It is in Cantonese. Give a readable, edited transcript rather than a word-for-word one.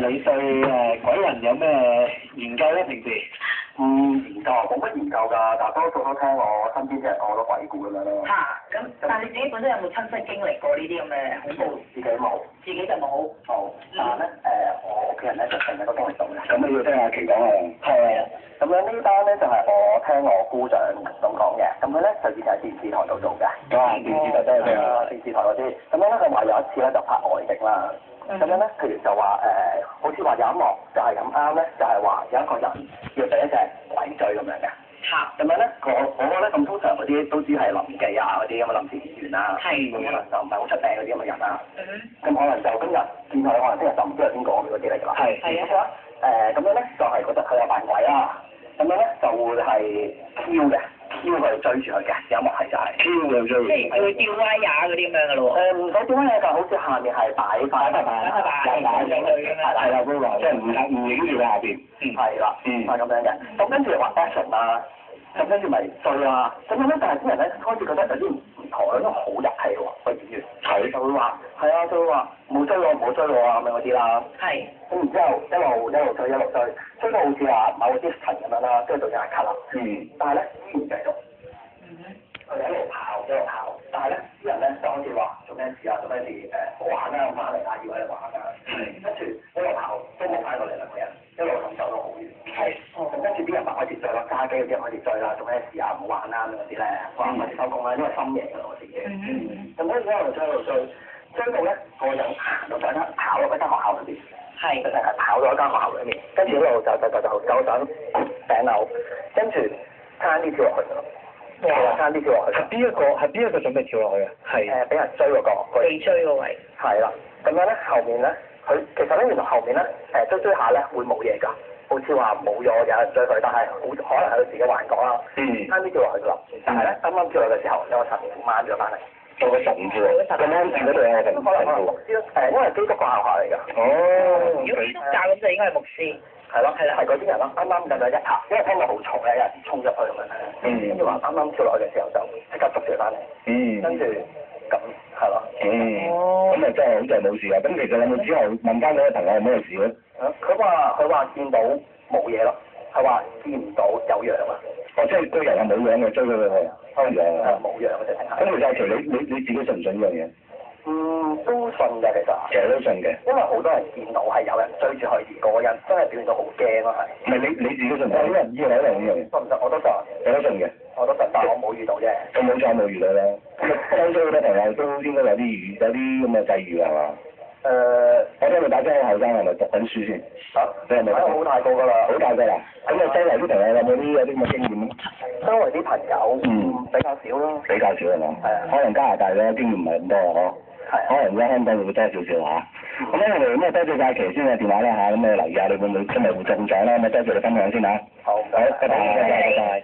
你對鬼魂有咩研究咧？平時？研究冇乜研究㗎，但係多數都聽我身邊啲人講好多鬼故咁樣咯。咁但係你自己本身有冇親身經歷過呢啲咁嘅恐怖？自己冇。自己就冇。冇。但係咧我屋企人咧就成日都經歷到嘅。咁你要聽阿奇講啊。係啊。咁樣呢單咧就係我聽我姑丈咁講嘅，咁佢咧就以前喺電視台度做嘅。電視台真係聽啊！電視台嗰啲，咁樣咧佢話有一次咧就拍外景啦。咁樣咧，譬如就話好似話有一幕就係咁啱咧，就係話有一個人要俾一隻鬼追咁樣嘅。咁樣咧，我咧咁通常嗰啲都知係臨記啊嗰啲咁嘅臨時演員啦。咁可能就唔係好出名嗰啲咁嘅人啦。咁可能就今日見佢，可能聽日就唔知係邊個嗰啲嚟㗎啦。咁樣咧就係覺得佢有扮鬼啦。咁樣咧就會係飄嘅。挑佢追住佢嘅，有幕係就係挑佢追。即係佢會吊威亞嗰啲咁樣嘅咯喎。唔使吊威亞，就好似下面係擺塊咁樣。係啦，嗰個即係唔影住下邊。係啦，係咁樣嘅。咁跟住又話 action 啦，咁跟住咪追啦。咁樣咧，但係啲人咧開始覺得有啲唔妥，因為好入戲喎個演員。係就會話係啊，就會話冇追我，唔好追我啊咁樣嗰啲啦。係。咁然之後一路追，追到好似話某啲層咁樣啦，跟住到有人 cut 啦。但係咧依然繼續。佢哋一路跑，但係咧啲人咧就開始話做咩事啊？做咩事？好玩啊！玩嚟啊！以為你玩啊！跟住一路跑都冇翻過嚟兩個人，一路咁走到好遠。咁跟住啲人咪開始追啦，揸機嗰啲人開始追啦，做咩事啊？唔好玩啦咁嗰啲咧，話開始收工啦，因為深夜㗎啦我自己。咁跟住一路追到咧個人行到上間跑落嗰間學校裏邊。就成日跑咗一間學校裏面，跟住一路走上頂樓，跟住差啲跳落去㗎咯。差啲跳落去。係邊一個準備跳落去啊？係俾人追嗰個。被追嗰位。係啦，咁樣咧後面咧，佢其實咧原來後面咧追下咧會冇嘢㗎，好似話冇咗有人追佢，但係可能係佢自己幻覺啦。差啲跳落去㗎啦，但係咧啱啱跳落嘅時候有個神父掹咗翻嚟。做個神父喎，咁啱住嗰度有個神父。因為基督教學校嚟㗎。如果基督教咁就應該係牧師。係嗰啲人咯，啱啱咁樣一下，因為聽到好重咧，有人衝入去咁樣。跟住話啱啱跳落去嘅時候就即刻捉住翻嚟。跟住咁係咯。咁啊真係好在冇事啊！咁其實有冇之後問翻嗰個朋友有咩事咧？佢話見到冇嘢咯，係話見唔到有樣啊。即係個人係冇樣嘅，追佢去。冇樣嘅直情係。咁其實其實你自己信唔信呢樣嘢？都信嘅其實。其實都信嘅。因為好多人見到係有人追住佢，而嗰個人真係表現到好驚咯係。唔係你自己信唔信？有啲人依樣呢樣。信唔信？我都信。你都信嘅。我都信，但係我冇遇到啫。我冇遇到啦。當中好多朋友都應該有啲咁嘅際遇係嘛？我聽你打聲後生係咪讀緊書先？你係咪？好大個㗎啦。好大個啦。咁啊，周圍啲朋友有冇啲咁嘅經驗？周圍啲朋友比較少咯。比較少係嘛？係啊。可能加拿大咧經驗唔係咁多啊，可能而家香港會多少少嚇。咁咧我哋咁啊多謝曬奇先嘅電話啦嚇，咁你留意下你會唔會今日會中獎啦？咁啊多謝你分享先嚇。好，拜拜。